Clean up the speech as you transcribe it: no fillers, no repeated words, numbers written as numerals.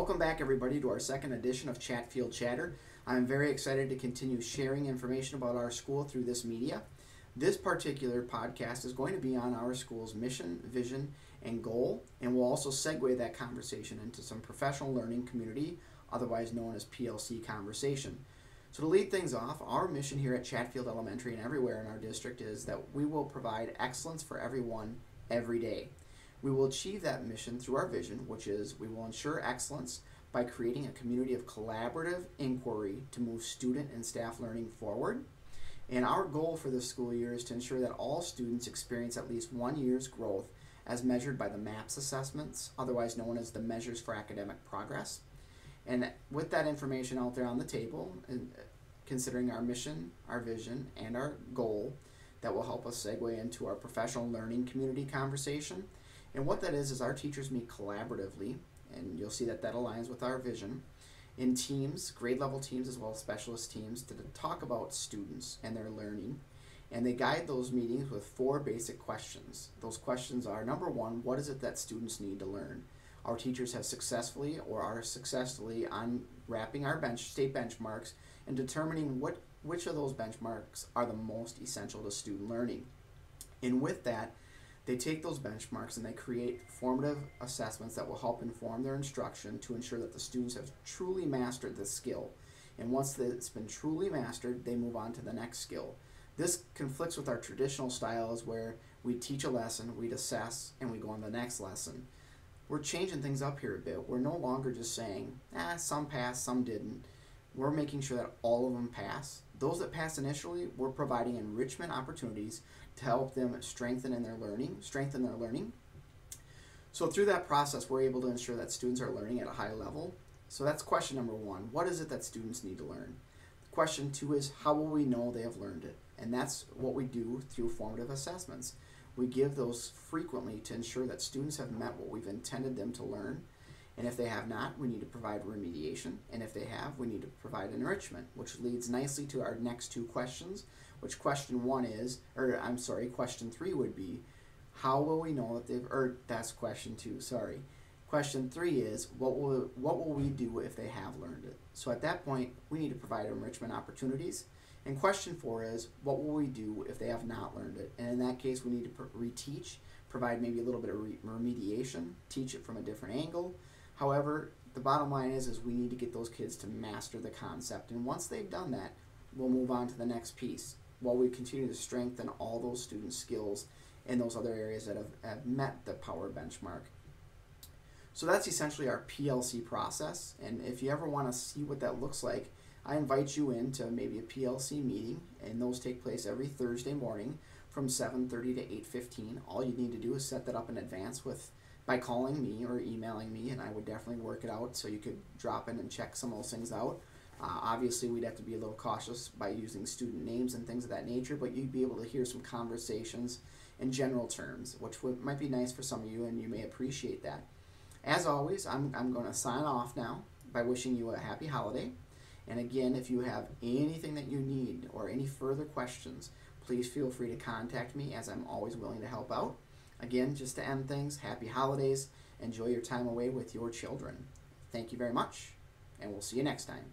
Welcome back, everybody, to our second edition of Chatfield Chatter. I'm very excited to continue sharing information about our school through this media. This particular podcast is going to be on our school's mission, vision, and goal, and we'll also segue that conversation into some professional learning community, otherwise known as PLC conversation. So to lead things off, our mission here at Chatfield Elementary and everywhere in our district is that we will provide excellence for everyone every day. We will achieve that mission through our vision, which is we will ensure excellence by creating a community of collaborative inquiry to move student and staff learning forward. And our goal for this school year is to ensure that all students experience at least 1 year's growth as measured by the MAPS assessments, otherwise known as the Measures for Academic Progress. And with that information out there on the table, and considering our mission, our vision, and our goal, that will help us segue into our professional learning community conversation. And what that is our teachers meet collaboratively, and you'll see that that aligns with our vision, in teams, grade level teams as well as specialist teams, to talk about students and their learning. And they guide those meetings with 4 basic questions. Those questions are, number 1, what is it that students need to learn? Our teachers have successfully or are successfully unwrapping our state benchmarks and determining which of those benchmarks are the most essential to student learning. And with that, they take those benchmarks and they create formative assessments that will help inform their instruction to ensure that the students have truly mastered the skill. And once it's been truly mastered, they move on to the next skill. This conflicts with our traditional styles where we teach a lesson, we'd assess, and we go on to the next lesson. We're changing things up here a bit. We're no longer just saying, some passed, some didn't. We're making sure that all of them pass. Those that pass initially, we're providing enrichment opportunities to help them strengthen their learning. So through that process, we're able to ensure that students are learning at a high level. So that's question number 1. What is it that students need to learn? Question 2 is, how will we know they have learned it? And that's what we do through formative assessments. We give those frequently to ensure that students have met what we've intended them to learn. And if they have not, we need to provide remediation. And if they have, we need to provide enrichment, which leads nicely to our next 2 questions, which question 3 would be, how will we know that that's question 2, sorry. Question 3 is, what will we do if they have learned it? So at that point, we need to provide enrichment opportunities. And question 4 is, what will we do if they have not learned it? And in that case, we need to reteach, provide maybe a little bit of remediation, teach it from a different angle. However, the bottom line is we need to get those kids to master the concept. And once they've done that, we'll move on to the next piece while we continue to strengthen all those student skills in those other areas that have met the power benchmark. So that's essentially our PLC process. And if you ever want to see what that looks like, I invite you into maybe a PLC meeting, and those take place every Thursday morning from 7:30 to 8:15. All you need to do is set that up in advance by calling me or emailing me, and I would definitely work it out so you could drop in and check some of those things out. Obviously, we'd have to be a little cautious by using student names and things of that nature, but you'd be able to hear some conversations in general terms, which might be nice for some of you, and you may appreciate that. As always, I'm going to sign off now by wishing you a happy holiday. And again, if you have anything that you need or any further questions, please feel free to contact me, as I'm always willing to help out. Again, just to end things, happy holidays. Enjoy your time away with your children. Thank you very much, and we'll see you next time.